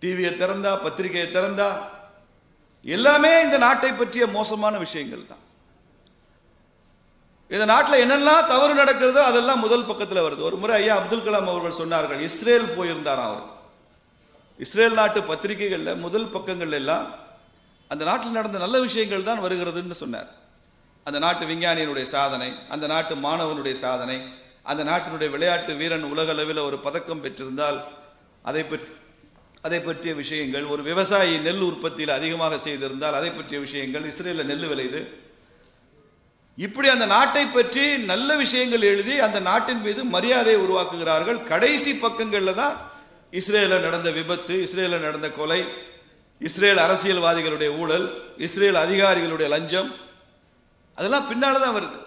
டிவியை திறந்தா, பத்திரிகையை திறந்தா எல்லாமே இந்த நாட்டை பற்றிய மோசமான விஷயங்கள் தான். இந்த நாட்டில் என்னெல்லாம் தவறு நடக்கிறதோ அதெல்லாம் முதல் பக்கத்தில் வருது. ஒரு முறை ஐயா அப்துல் கலாம் அவர்கள் சொன்னார்கள், இஸ்ரேல் போயிருந்தார் அவர். இஸ்ரேல் நாட்டு பத்திரிகைகளில் முதல் பக்கங்கள் எல்லாம் அந்த நாட்டில் நடந்த நல்ல விஷயங்கள் தான் வருகிறதுன்னு சொன்னார். அந்த நாட்டு விஞ்ஞானியினுடைய சாதனை, அந்த நாட்டு மாணவனுடைய சாதனை, அந்த நாட்டினுடைய விளையாட்டு வீரன் உலக அளவில் ஒரு பதக்கம் பெற்றிருந்தால் அதை பற்றிய விஷயங்கள், ஒரு விவசாயி நெல் உற்பத்தியில் அதிகமாக செய்திருந்தால் அதை பற்றிய விஷயங்கள், இஸ்ரேலில் நெல் விளையுது, இப்படி அந்த நாட்டை பற்றி நல்ல விஷயங்கள் எழுதி அந்த நாட்டின் மீது மரியாதையை உருவாக்குகிறார்கள். கடைசி பக்கங்களில் தான் இஸ்ரேலில் நடந்த விபத்து, இஸ்ரேலில் நடந்த கொலை, இஸ்ரேல் அரசியல்வாதிகளுடைய ஊழல், இஸ்ரேல் அதிகாரிகளுடைய லஞ்சம், அதெல்லாம் பின்னால தான் வருது.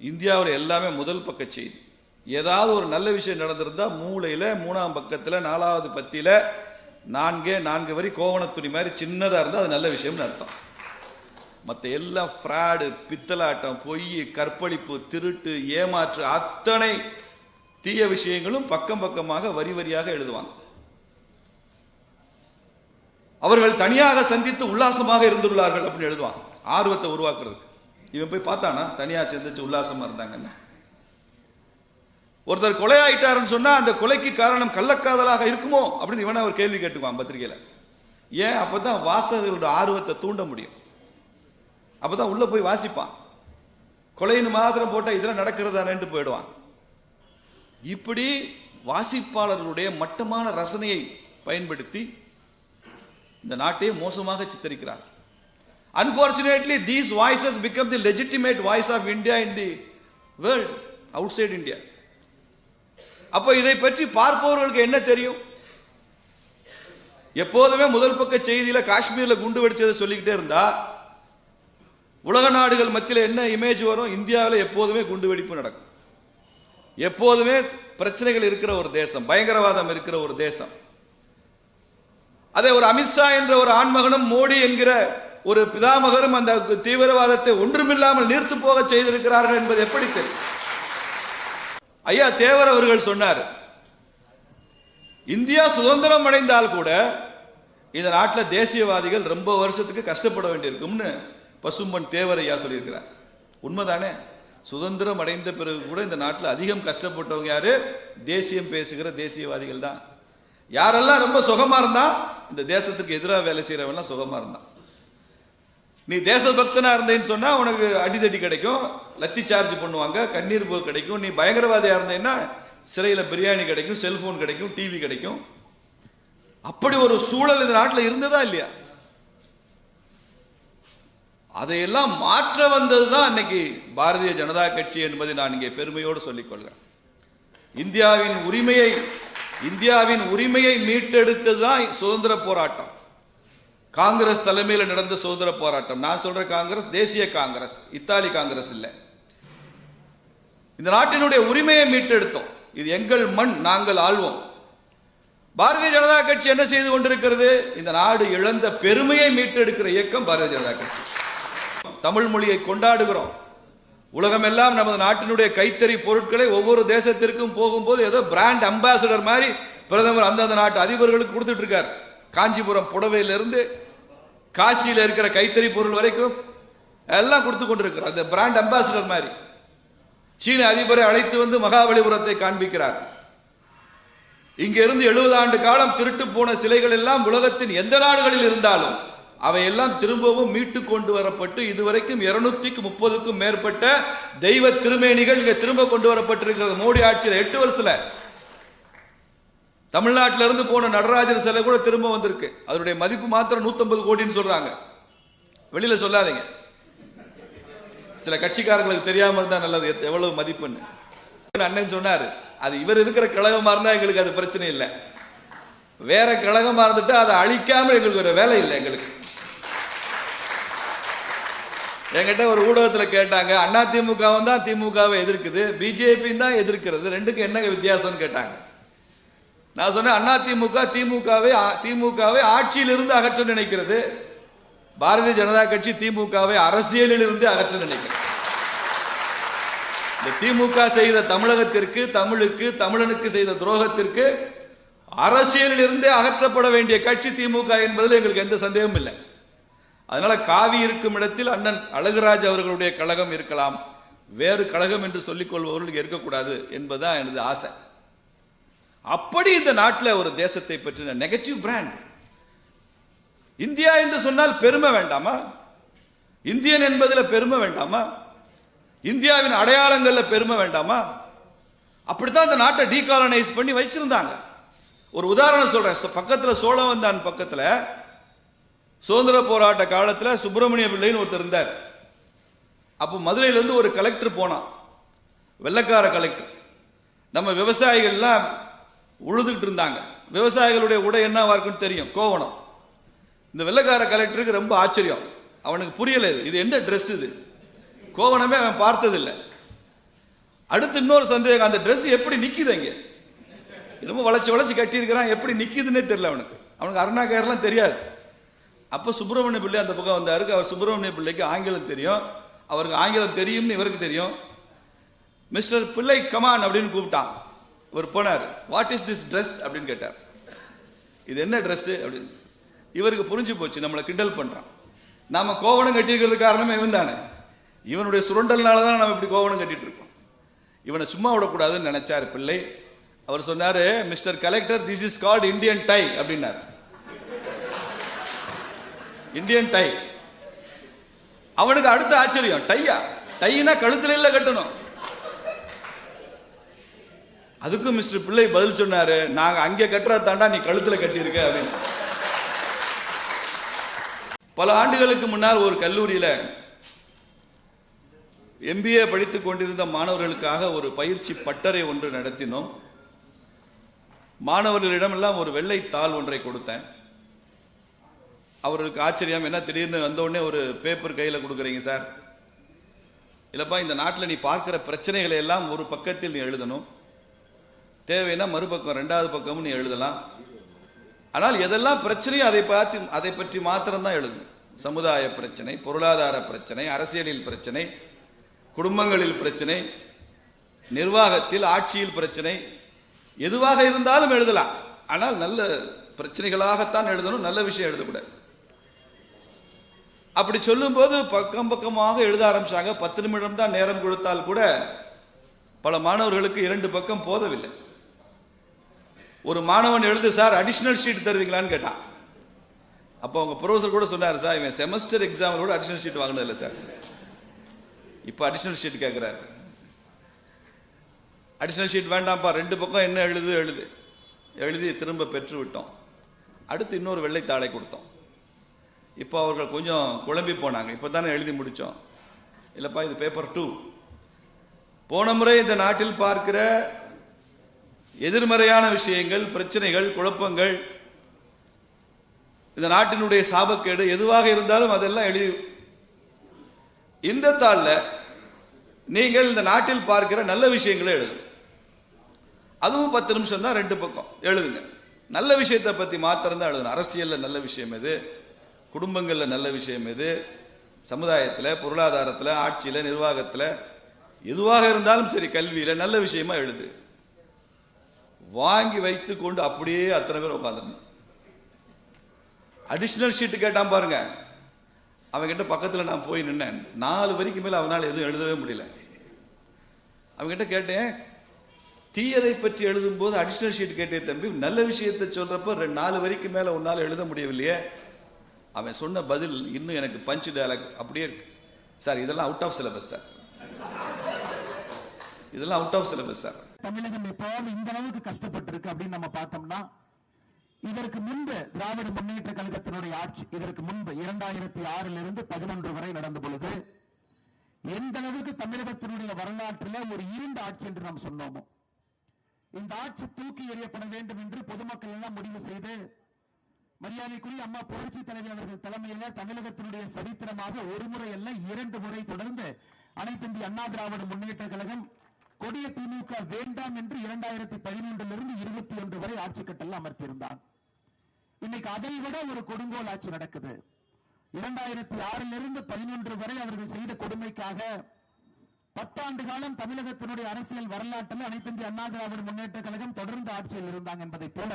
இந்தியாவில் எல்லாமே முதல் பக்க செய்தி. ஏதாவது ஒரு நல்ல விஷயம் நடந்திருந்தா மூளையில 3ஆம் பக்கத்தில் 4வது பத்தியில 4 வரி கோவண துணி மாதிரி சின்னதா இருந்தா அது நல்ல விஷயம்னு அர்த்தம். மற்ற எல்லாம் ஃப்ராடு, பித்தலாட்டம், பொய், கற்பழிப்பு, திருட்டு, ஏமாற்று, அத்தனை தீய விஷயங்களும் பக்கம் பக்கமாக வரி வரியாக எழுதுவாங்க. அவர்கள் தனியாக சந்தித்து உல்லாசமாக இருந்துள்ளார்கள் அப்படின்னு எழுதுவாங்க, ஆர்வத்தை உருவாக்குறதுக்கு. இவன் போய் பார்த்தானா தனியா சந்திச்சு உல்லாசமா இருந்தாங்கன்னு. ஒருத்தர் கொலை ஆயிட்டாருன்னு சொன்னா அந்த கொலைக்கு காரணம் கள்ளக்காதலாக இருக்குமோ அப்படின்னு இவனை அவர் கேள்வி கேட்டுக்குவான் பத்திரிகையில. ஏன்? அப்பதான் வாசகர்களோட ஆர்வத்தை தூண்ட முடியும், அப்பதான் உள்ள போய் வாசிப்பான். கொலைன்னு மாத்திரம் போட்டா இதெல்லாம் நடக்கிறதானு போயிடுவான். இப்படி வாசிப்பாளர்களுடைய மட்டமான ரசனையை பயன்படுத்தி இந்த நாட்டையே மோசமாக சித்தரிக்கிறார். Unfortunately, these voices become the legitimate voice of India in the world, outside India. அப்ப இதை பற்றி பார்ப்பவர்களுக்கு என்ன தெரியும்? எப்போதுமே முதல் பக்க செய்தியில காஷ்மீர்ல குண்டு வெடிச்சதை சொல்லிக்கிட்டே இருந்தா உலக நாடுகள் மத்தியில் என்ன இமேஜ் வரும்? இந்தியாவில் எப்போதுமே குண்டு வெடிப்பு நடக்கும், எப்போதுமே பிரச்சனைகள் இருக்கிற ஒரு தேசம், பயங்கரவாதம் இருக்கிற ஒரு தேசம். அதை ஒரு அமித்ஷா என்ற ஒரு ஆண்மகனும் மோடி என்கிற ஒரு பிதாமகரும் அந்த தீவிரவாதத்தை ஒன்றுமில்லாமல் நீர்த்து போக செய்திருக்கிறார்கள் என்பது எப்படி தெரியும்? ஐயா தேவர் அவர்கள் சொன்னார், இந்தியா சுதந்திரம் அடைந்தால் கூட இந்த நாட்டில் தேசியவாதிகள் ரொம்ப வருஷத்துக்கு கஷ்டப்பட வேண்டியிருக்கும்னு பசும்பன் தேவர் ஐயா சொல்லியிருக்கிறார். உண்மைதானே? சுதந்திரம் அடைந்த பிறகு கூட இந்த நாட்டில் அதிகம் கஷ்டப்பட்டவங்க யாரு? தேசியம் பேசுகிற தேசியவாதிகள் தான். யாரெல்லாம் ரொம்ப சுகமா இருந்தா? இந்த தேசத்துக்கு எதிராக வேலை செய்யறவன் சுகமா இருந்தான். நீ தேசபக்தனா இருந்தேன்னு சொன்னா உனக்கு அடிதடி கிடைக்கும், லத்தி சார்ஜ் பண்ணுவாங்க, கண்ணீர் போக்கு கிடைக்கும். நீ பயங்கரவாதியா இருந்தேன்னா சிறையில பிரியாணி கிடைக்கும், செல்போன் கிடைக்கும், டிவி கிடைக்கும். அப்படி ஒரு சூழல் இந்த நாட்டில் இருந்ததா இல்லையா? அதையெல்லாம் மாற்ற வந்ததுதான் இன்னைக்கு பாரதிய ஜனதா கட்சி என்பதை நான் இங்கே பெருமையோடு சொல்லிக் கொள்கிறேன். இந்தியாவின் உரிமையை மீட்டெடுத்ததுதான் சுதந்திர போராட்டம். காங்கிரஸ் தலைமையில் நடந்த சுதந்திர போராட்டம். நான் சொல்ற காங்கிரஸ் தேசிய காங்கிரஸ், இத்தாலி காங்கிரஸ் இல்ல. இந்த நாட்டினுடைய உரிமையை மீட்டெடுத்தோம். இது எங்கள் மண், நாங்கள் ஆள்வோம். பாரதிய ஜனதா கட்சி என்ன செய்து கொண்டிருக்கிறது? இந்த நாடு இழந்த பெருமையை மீட்டெடுக்கிற இயக்கம் பாரதிய ஜனதா கட்சி. தமிழ் மொழியை கொண்டாடுகிறோம். உலகமெல்லாம் நமது நாட்டினுடைய கைத்தறி பொருட்களை ஒவ்வொரு தேசத்திற்கும் போகும்போது ஏதோ பிராண்ட் அம்பாசிடர் மாதிரி பிரதமர் அந்தந்த நாட்டு அதிபர்களுக்கு கொடுத்துட்டு இருக்கார். காஞ்சிபுரம் புடவையிலிருந்து காசியில் இருக்கிற கைத்தறி பொருள் வரைக்கும் எல்லாம் கொடுத்து கொண்டிருக்கிறார். அந்த பிராண்ட் அம்பாசிடர் மாதிரி சீன அதிபரை அழைத்து வந்து மகாபலிபுரத்தை காண்பிக்கிறார். இங்க இருந்து 70 ஆண்டு காலம் திருட்டு போன சிலைகள் எல்லாம் உலகத்தின் எந்த நாடுகளில் இருந்தாலும் அவையெல்லாம் திரும்பவும் மீட்டு கொண்டு வரப்பட்டு இதுவரைக்கும் 230க்கும் மேற்பட்ட தெய்வ திருமேனிகள் இங்க திரும்ப கொண்டு வரப்பட்டிருக்கிறது. மோடி ஆட்சியில் 8 வருஷத்துல தமிழ்நாட்டில இருந்து போன நடராஜர் சிலை கூட திரும்ப வந்திருக்கு. அதனுடைய மதிப்பு மாத்திரம் 150 கோடின்னு சொல்றாங்க. வெளியில சொல்லாதீங்க, சில கட்சிக்காரங்களுக்கு தெரியாம இருந்தா நல்லது எவ்வளவு மதிப்புன்னு. அண்ணன் சொன்னாரு, அது இவர் இருக்கிற கழகமா இருந்தா எங்களுக்கு அது பிரச்சனை இல்லை, வேற கழகமா இருந்துட்டு அதை அழிக்காம எங்களுக்கு ஒரு வேலை இல்லை. எங்களுக்கு என்கிட்ட ஒரு ஊடகத்தில் கேட்டாங்க, அண்ணா திமுகவும் தான் திமுகவை எதிர்க்குது, பிஜேபி தான் எதிர்க்கிறது, ரெண்டுக்கும் என்ன வித்தியாசம்னு கேட்டாங்க. நான் சொன்னேன், அண்ணா திமுகவை ஆட்சியிலிருந்து அகற்ற நினைக்கிறது, பாரதிய ஜனதா கட்சி திமுகவை அரசியலில் இருந்து அகற்ற நினைக்கிறது. இந்த திமுக செய்த தமிழகத்திற்கு, தமிழுக்கு, தமிழனுக்கு செய்த துரோகத்திற்கு அரசியலில் இருந்தே அகற்றப்பட வேண்டிய கட்சி திமுக என்பதில் எங்களுக்கு எந்த சந்தேகமும் இல்லை. அதனால காவி இருக்கும் இடத்தில் அண்ணன் அழகுராஜ் அவர்களுடைய கழகம் இருக்கலாம், வேறு கழகம் என்று சொல்லிக் கொள்பவர்கள் இருக்கக்கூடாது என்பதுதான் எனது ஆசை. அப்படி இந்த நாட்டில் ஒரு தேசத்தை பற்றின நெகட்டிவ் பிராண்ட். இந்தியா என்று சொன்னால் பெருமை வேண்டாமா? இந்தியன் என்பதில் பெருமை வேண்டாமா? இந்தியாவின் அடையாளங்கள்ல பெருமை வேண்டாமா? அப்படித்தான் இந்த நாட்டை டீகாலனைஸ் பண்ணி வச்சிருந்தாங்க. ஒரு உதாரணம் சொல்றேன். பக்கத்துல சோழவந்தான் பக்கத்துல சுதந்திர போராட்ட காலத்தில் சுப்பிரமணிய பிள்ளைன்னு ஒருத்தர் இருந்தார். அப்போ மதுரையிலிருந்து ஒரு கலெக்டர் போனான், வெள்ளக்கார கலெக்டர். நம்ம விவசாயிகள்லாம் உழுதுகிட்டு இருந்தாங்க. விவசாயிகளுடைய உடை என்னவா இருக்குன்னு தெரியும், கோவணம். இந்த வெள்ளக்கார கலெக்டருக்கு ரொம்ப ஆச்சரியம், அவனுக்கு புரியல இது என்ன ட்ரெஸ், இது கோவணமே அவன் பார்த்ததில்லை. அடுத்து இன்னொரு சந்தேகம், அந்த ட்ரெஸ் எப்படி நிக்குது, அங்கே ரொம்ப வளைச்சு வளைச்சு கட்டி இருக்கிறான், எப்படி நிக்குதுன்னே தெரியல அவனுக்கு. அவனுக்கு அருணா கயிறுலாம் தெரியாது. அப்ப சுப்பிரமணிய பிள்ளை அந்த பக்கம் வந்தாரு. அவர் சுப்பிரமணிய பிள்ளைக்கு ஆங்கிலம் தெரியும், அவருக்கு ஆங்கிலம் தெரியும்னு இவருக்கு தெரியும். மிஸ்டர் பிள்ளை கமான் அப்படின்னு கூப்பிட்டான். இவர் போனார். வாட் இஸ் திஸ் ட்ரெஸ் அப்படின்னு கேட்டார். இது என்ன ட்ரெஸ் அப்படின்னு. இவருக்கு புரிஞ்சு போச்சு, நம்மளை கிண்டல் பண்றான். நாம கோவணம் கட்டியிருக்கிறது காரணமே இவன் தானே, இவனுடைய சுரண்டல்னால தான் நம்ம இப்படி கோவணம் கட்டிட்டு இருக்கோம். இவனை சும்மா விடக்கூடாதுன்னு நினைச்சாரு பிள்ளை. அவர் சொன்னாரு, mister collector, this is called Indian tie அப்படின்னாரு. Indian tie. அவனுக்கு அடுத்த ஆச்சரியம், டையா, டைனா கழுத்துல இல்ல கட்டணும். அதுக்கும் மிஸ்டர் பிள்ளை பதில் சொன்னாரு, நாங்க அங்கே கட்டுறதாண்டா நீ கழுத்துல கட்டியிருக்க அப்படின்னு. பல ஆண்டுகளுக்கு முன்னால் ஒரு கல்லூரியில MBA படித்துக் கொண்டிருந்த மாணவர்களுக்காக ஒரு பயிற்சி பட்டறை ஒன்று நடத்தினோம். மாணவர்களிடமெல்லாம் ஒரு வெள்ளை தாள் ஒன்றை கொடுத்தேன். அவர்களுக்கு ஆச்சரியம், என்ன திடீர்னு வந்த உடனே ஒரு பேப்பர் கையில் கொடுக்குறீங்க சார்? இல்லப்பா, இந்த நாட்டில் நீ பார்க்கிற பிரச்சனைகளை எல்லாம் ஒரு பக்கத்தில் நீ எழுதணும், தேவைன்னா மறுபக்கம் ரெண்டாவது பக்கமும் நீ எழுதலாம். ஆனால் எதெல்லாம் பிரச்சனையோ அதை பற்றி மாத்திரம்தான் எழுதணும். சமுதாய பிரச்சனை, பொருளாதார பிரச்சனை, அரசியலில் பிரச்சனை, குடும்பங்களில் பிரச்சனை, நிர்வாகத்தில் ஆட்சியில் பிரச்சனை, எதுவாக இருந்தாலும் எழுதலாம். ஆனால் நல்ல பிரச்சனைகளாகத்தான் எழுதணும், நல்ல விஷயம் எழுதக்கூடாது. அப்படி சொல்லும் போது பக்கம் பக்கமாக எழுத ஆரம்பிச்சாங்க. 10 நிமிடம் தான் நேரம் கொடுத்தால் கூட பல மாணவர்களுக்கு 2 பக்கம் போதவில்லை. ஒரு மாணவன் எழுது, சார் அடிஷனல் ஷீட் தருவீங்களான்னு கேட்டான். அப்போ அவங்க ப்ரொஃபசர் கூட சொன்னார், சார் இவன் செமஸ்டர் எக்ஸாம் கூட அடிஷனல் ஷீட் வாங்கினது இல்லை சார், இப்போ அடிஷனல் ஷீட் கேட்கிறாரு. அடிஷனல் ஷீட் வேண்டாம்ப்பா, 2 பக்கம் என்ன எழுதி திரும்ப பெற்று விட்டோம். அடுத்து இன்னொரு வெள்ளைத்தாளை கொடுத்தோம். இப்போ அவர்கள் கொஞ்சம் குழம்பி போனாங்க. இப்போ தானே எழுதி முடித்தோம். இல்லைப்பா, இது பேப்பர் 2. போன முறை இந்த நாட்டில் பார்க்கிற எதிர்மறையான விஷயங்கள், பிரச்சனைகள், குழப்பங்கள், இந்த நாட்டினுடைய சாபக்கேடு எதுவாக இருந்தாலும் அதெல்லாம் எழுதி, இந்த தாளில் நீங்கள் இந்த நாட்டில் பார்க்கிற நல்ல விஷயங்களை எழுதுங்க. அதுவும் 10 நிமிஷம் தான், 2 பக்கம் எழுதுங்க. நல்ல விஷயத்தை பற்றி மாத்திரம் தான் எழுதணும். அரசியலில் நல்ல விஷயம் எது, குடும்பங்களில் நல்ல விஷயம் எது, சமுதாயத்தில், பொருளாதாரத்தில், ஆட்சியில், நிர்வாகத்தில், எதுவாக இருந்தாலும் சரி, கல்வியில் நல்ல விஷயமா எழுது. வாங்கி வைத்து கொண்டு அப்படியே அத்தனை பேர் உட்காந்துருந்தோம். அடிஷனல் ஷீட் கேட்டான் பாருங்க, அவன்கிட்ட பக்கத்தில் நான் போய் நின்னேன். 4 வரிக்கு மேலே அவனால் எதுவும் எழுதவே முடியல. அவன்கிட்ட கேட்டேன், தீயதை பற்றி எழுதும் போது அடிஷனல் ஷீட் கேட்டே தம்பி, நல்ல விஷயத்தை சொல்றப்ப 4 வரிக்கு மேலே உன்னால் எழுத முடியவில்லையே. அவன் சொன்ன பதில் இன்னும் எனக்கு பஞ்ச் டயலாக் அப்படியே இருக்கு. சார் இதெல்லாம் அவுட் ஆஃப் சிலபஸ் சார், இதெல்லாம் அவுட் ஆஃப் சிலபஸ் சார். தமிழகம் எப்போது இந்த அளவுக்கு கஷ்டப்பட்டிருக்கு அப்படின்னு நம்ம பார்த்தோம்னா, இதற்கு முன்பு திராவிட முன்னேற்ற கழகத்தினுடைய ஆட்சி, இதற்கு முன்பு 2006 11 வரை நடந்த பொழுது எந்த அளவுக்கு தமிழகத்தினுடைய வரலாற்றில் ஒரு இருண்ட ஆட்சி என்று நாம் சொன்னோமோ, இந்த ஆட்சி தூக்கி எறியப்பட வேண்டும் என்று பொதுமக்கள் எல்லாம் முடிவு செய்து, மரியாதைக்குரிய அம்மா புரட்சி தலைவி அவர்கள் தலைமையில் தமிழகத்தினுடைய சரித்திரமாக ஒரு முறை அல்ல 2 முறை தொடர்ந்து அனைத்து இந்திய அண்ணா திராவிட முன்னேற்ற கழகம் கொடிய திமுக வேண்டாம் என்று 2011 21 வரை ஆட்சி கட்டல் அமர்த்தியிருந்தார். இன்னைக்கு அதை விட ஒரு கொடுங்கோல் ஆட்சி நடக்குது. 2006 11 வரை அவர்கள் செய்த கொடுமைக்காக 10 ஆண்டு காலம் தமிழகத்தினுடைய அரசியல் வரலாற்றில் அனைத்து இந்திய அண்ணா திராவிட முன்னேற்ற கழகம் தொடர்ந்து ஆட்சியில் இருந்தாங்க என்பதை போல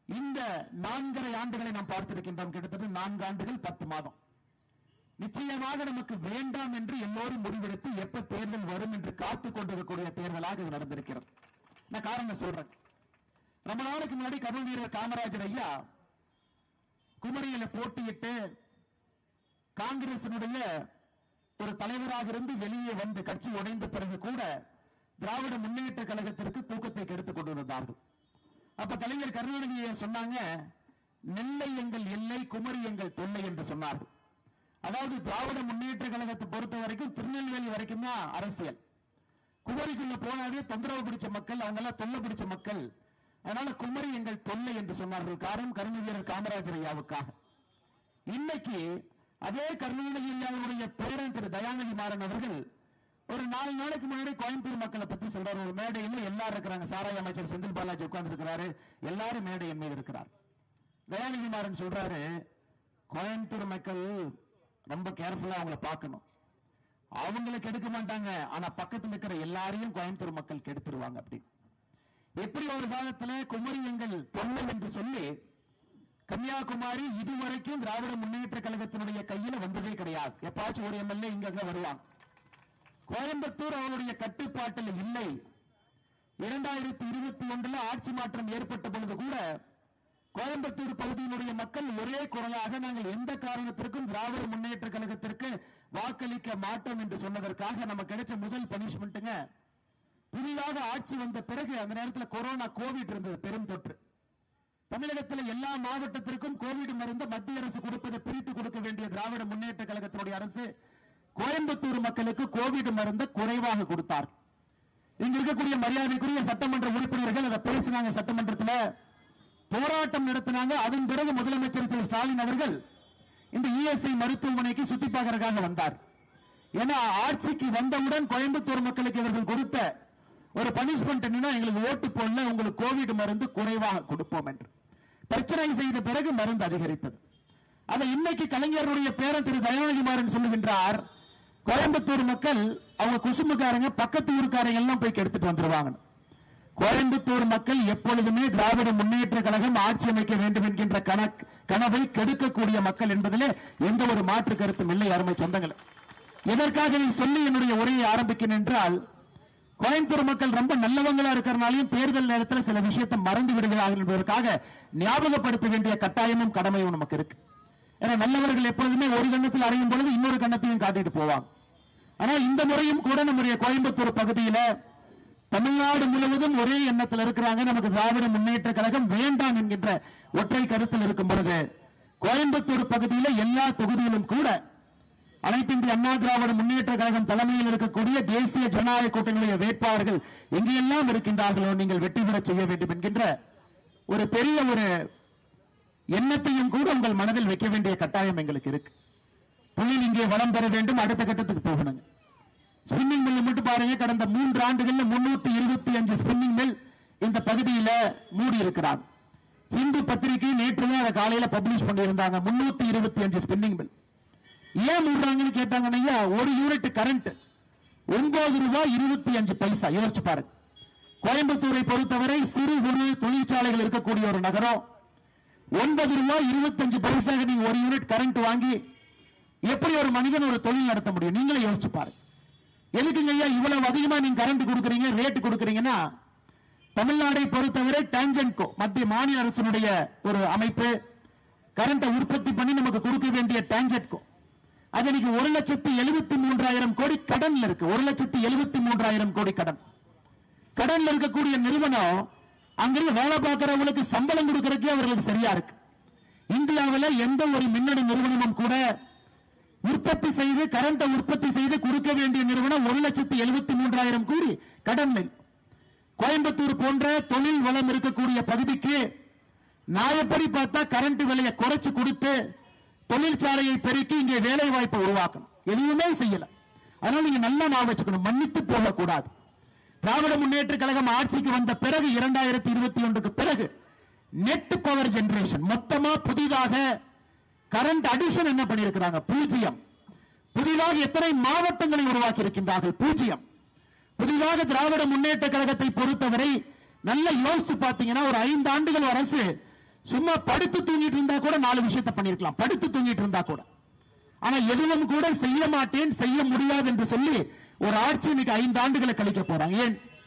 இந்த 4.5 ஆண்டுகளை நாம் பார்த்திருக்கின்றோம். கிட்டத்தட்ட 4 ஆண்டுகள் 10 மாதம். நிச்சயமாக நமக்கு வேண்டாம் என்று எல்லோரும் முடிவெடுத்து எப்ப தேர்தல் வரும் என்று காத்துக் கொண்டிருக்கக்கூடிய தேர்தலாக இது நடந்திருக்கிறது. நான் காரணம் சொல்றேன். ரொம்ப நாளுக்கு முன்னாடி கர்ம வீரர் காமராஜர் ஐயா குமரியில போட்டியிட்டு காங்கிரசினுடைய ஒரு தலைவராக இருந்து வெளியே வந்து கட்சி உடைந்த பிறகு கூட திராவிட முன்னேற்ற கழகத்திற்கு தூக்கத்தை கெடுத்துக் கொண்டிருந்தார்கள். அப்ப கலைஞர் கருணாநிதியை சொன்னாங்க, நெல்லை எங்கள் எல்லை, குமரி எங்கள் தொல்லை என்று சொன்னார்கள். அதாவது திராவிட முன்னேற்ற கழகத்தை பொறுத்த வரைக்கும் திருநெல்வேலி வரைக்கும் தான் அரசியல். குமரிக்குள்ள போனாவே தொந்தரவு பிடிச்ச மக்கள், அவங்க எல்லாம் தொல்லை பிடிச்ச மக்கள். அதனால குமரி எங்கள் தொல்லை என்று சொன்னார்கள். காரணம் கர்ம வீரர் காமராஜர் ஐயாவுக்காக. இன்னைக்கு அதே கருணாநிதி ஐயாவுடைய பேரன் திரு தயாநிதி மாறன் அவர்கள் ஒரு 4 நாளைக்கு முன்னாடி கோயம்புத்தூர் மக்களை பத்தி சொல்றாரு. ஒரு மேடையில் எல்லாரும் இருக்கிறாங்க. சாராய அமைச்சர் செந்தில் பாலாஜி உட்கார்ந்து இருக்கிறாரு. எல்லாரும் மேடையின் மீது இருக்கிறார். தயாநிதி மாறன் சொல்றாரு, கோயம்புத்தூர் மக்கள் ரொம்ப கேர்ஃபுல்லா அவங்களை பார்க்கணும். அவங்களை கெடுக்க மாட்டாங்க, ஆனா பக்கத்தில் இருக்கிற எல்லாரையும் கோயம்புத்தூர் மக்கள் கெடுத்துருவாங்க. அப்படி எப்படி ஒரு காலத்துல குமரி எங்கள் தொல்லை என்று சொல்லி கன்னியாகுமரி இதுவரைக்கும் திராவிட முன்னேற்ற கழகத்தினுடைய கையில வந்ததே கிடையாது. எப்பாச்சும் ஒரு எம்எல்ஏ இங்க வருவாங்க. கோயம்புத்தூர் அவருடைய கட்டுப்பாட்டில் இல்லை. 2021 ஆட்சி மாற்றம் ஏற்பட்ட பொழுது கூட கோயம்புத்தூர் பகுதியினுடைய மக்கள் ஒரே குரலாக நாங்கள் எந்த காரணத்திற்கும் திராவிட முன்னேற்ற கழகத்திற்கு வாக்களிக்க மாட்டோம் என்று சொன்னதற்காக நமக்கு கிடைச்ச முதல் பனிஷ்மெண்ட்டுங்க. புதிதாக ஆட்சி வந்த பிறகு அந்த நேரத்தில் கொரோனா கோவிட் இருந்தது, பெரும் தொற்று. தமிழகத்தில் எல்லா மாவட்டத்திற்கும் கோவிட் மருந்து மத்திய அரசு கொடுப்பதை பிரித்து கொடுக்க வேண்டிய திராவிட முன்னேற்ற கழகத்தினுடைய அரசு கோயம்புத்தூர் மக்களுக்கு கோவிட் மருந்து குறைவாக கொடுத்தார். இங்க இருக்கக்கூடிய மரியாதைக்குரிய சட்டமன்ற உறுப்பினர்கள் அதை பேசினாங்க, சட்டமன்றத்தில் போராட்டம் நடத்தினாங்க. அதன் பிறகு முதலமைச்சர் திரு ஸ்டாலின் அவர்கள் இந்த இஎஸ்ஐ மருத்துவமனைக்கு சுத்தி பார்க்கறதுக்காக வந்தார். ஏன்னா ஆட்சிக்கு வந்தவுடன் கோயம்புத்தூர் மக்களுக்கு இவர்கள் கொடுத்த ஒரு பனிஷ்மெண்ட் என்னன்னா, எங்களுக்கு ஓட்டு போடல, உங்களுக்கு கோவிட் மருந்து குறைவாக கொடுப்போம் என்று பிரச்சனை செய்த பிறகு மருந்து அதிகரித்தது. அதை இன்னைக்கு கலைஞருடைய பேரன் திரு தயாநிதி மாறன் சொல்லுகின்றார், கோயம்புத்தூர் மக்கள் அவங்க குசும்புக்காரங்க பக்கத்து ஊருக்காரங்க எல்லாம் போய் கெடுத்துட்டு வந்துருவாங்க. கோயம்புத்தூர் மக்கள் எப்பொழுதுமே திராவிட முன்னேற்ற கழகம் ஆட்சி அமைக்க வேண்டும் என்கின்ற கனவை கெடுக்கக்கூடிய மக்கள் என்பதிலே எந்த ஒரு மாற்று கருத்தும் இல்லை. அருமை சொந்தங்கள், எதற்காக இதை சொல்லி என்னுடைய உரையை ஆரம்பிக்கிறேன் என்றால், கோயம்புத்தூர் மக்கள் ரொம்ப நல்லவங்களா இருக்கிறனாலையும் தேர்தல் நேரத்தில் சில விஷயத்தை மறந்து விடுகிறார்கள் என்பதற்காக ஞாபகப்படுத்த வேண்டிய கட்டாயமும் கடமையும் நமக்கு இருக்கு. ஏன்னா நல்லவர்கள் எப்பொழுதுமே ஒரு கண்ணத்தில் அறையும் பொழுது இன்னொரு கண்ணத்தையும் காட்டிட்டு போவாங்க. ஆனா இந்த முறையும் கூட நம்முடைய கோயம்புத்தூர் பகுதியில தமிழ்நாடு முழுவதும் ஒரே எண்ணத்தில் இருக்கிறாங்க. நமக்கு திராவிட முன்னேற்ற கழகம் வேண்டாம் என்கின்ற ஒற்றை கருத்தில் இருக்கும் பொழுது கோயம்புத்தூர் பகுதியில எல்லா தொகுதியிலும் கூட அனைத்து இந்திய அண்ணா திராவிட முன்னேற்ற கழகம் தலைமையில் இருக்கக்கூடிய தேசிய ஜனநாயக கூட்டணியுடைய வேட்பாளர்கள் எங்கெல்லாம் இருக்கின்றார்களோ நீங்கள் வெற்றி பெற செய்ய வேண்டும் என்கின்ற ஒரு பெரிய ஒரு எண்ணத்தையும் கூட உங்கள் மனதில் வைக்க வேண்டிய கட்டாயம் எங்களுக்கு இருக்கு. தொழில் இங்கே வளம் பெற வேண்டும், அடுத்த கட்டத்துக்கு போகணும். ஸ்பின்னிங் மில் மட்டும் பாருங்க, கடந்த 3 ஆண்டுகள்ல 325 ஸ்பின்னிங் மில் இந்த பகுதியில மூடி இருக்கிறாங்க. இந்து பத்திரிகை நேற்று அதை காலையில பப்ளிஷ் பண்ணியிருந்தாங்க. 325 ஸ்பின்னிங் மில் ஏன் மூடுறாங்கன்னு கேட்டாங்கன்னா, ஒரு யூனிட் கரண்ட் 9 ரூபாய் 25 பைசா. யோசிச்சு பாருங்க. கோயம்புத்தூரை பொறுத்தவரை சிறு குறு தொழிற்சாலைகள் இருக்கக்கூடிய ஒரு நகரம். 9 ரூபாய் 25 பைசாக நீங்க ஒரு யூனிட் கரண்ட் வாங்கி எப்படி ஒரு மனிதன் ஒரு தொழில் நடத்த முடியும்? நீங்களே யோசிச்சு பாருங்க. எதுக்குங்க ஐயா இவ்வளவு அதிகமா நீங்க கரண்ட் கொடுக்குறீங்க, ரேட் கொடுக்குறீங்கன்னா, தமிழ்நாடை பொறுத்தவரை டான்ஜென்கோ மத்திய மாநில அரசினுடைய ஒரு அமைப்பு கரண்ட உற்பத்தி பண்ணி நமக்கு கொடுக்க வேண்டிய டான்ஜென்கோ அது இன்னைக்கு 1,73,000 கோடி கடன்ல இருக்கு. 1,73,000 கோடி கடன். கடன்ல இருக்கக்கூடிய நிறுவனம் அங்கிருந்து வேலை பார்க்கிறவங்களுக்கு சம்பளம் கொடுக்கறதுக்கே அவர்களுக்கு சரியா இருக்கு. இந்தியாவில் எந்த ஒரு மின்னணு நிறுவனமும் கூட உற்பத்தி செய்து கரண்ட உற்பத்தி செய்து கொடுக்க வேண்டிய நிறுவனம் 1,73,000 கோடி கடன். கோயம்புத்தூர் போன்ற தொழில் வளம் இருக்கக்கூடிய பகுதிக்கு நாயப்படி பார்த்தா கரண்ட் விலையை குறைச்சு கொடுத்து தொழிற்சாலையை பெருக்கி இங்கே வேலை வாய்ப்பை உருவாக்கணும். எதுவுமே செய்யல. அதனால நீங்க நல்லா ஞாபகம் வச்சுக்கணும், மன்னித்து போகக்கூடாது. திராவிட முன்னேற்ற கழகம் ஆட்சிக்கு வந்த பிறகு 2021 பிறகு நெட் பவர் ஜெனரேஷன் மொத்தமா புதிதாக கரண்ட் அடிஷன் என்ன பண்ணியிருக்கிறாங்க? 0. புதிதாக எத்தனை மாவட்டங்களை உருவாக்கி இருக்கின்றார்கள்? 0. புதிதாக திராவிட முன்னேற்ற கழகத்தை பொறுத்தவரை நல்ல யோசிச்சு பார்த்தீங்கன்னா, ஒரு 5 ஆண்டுகள் அரசு சும்மா படுத்து தூங்கிட்டு இருந்தா கூட 4 விஷயத்தை பண்ணிருக்கலாம். படுத்து தூங்கிட்டு இருந்தா கூட. ஆனா எதுவும் கூட செய்ய மாட்டேன், செய்ய முடியாது என்று சொல்லி ஒரு ஆட்சி இன்னைக்கு 5 ஆண்டுகளை கழிக்க போறாங்க. ஏன்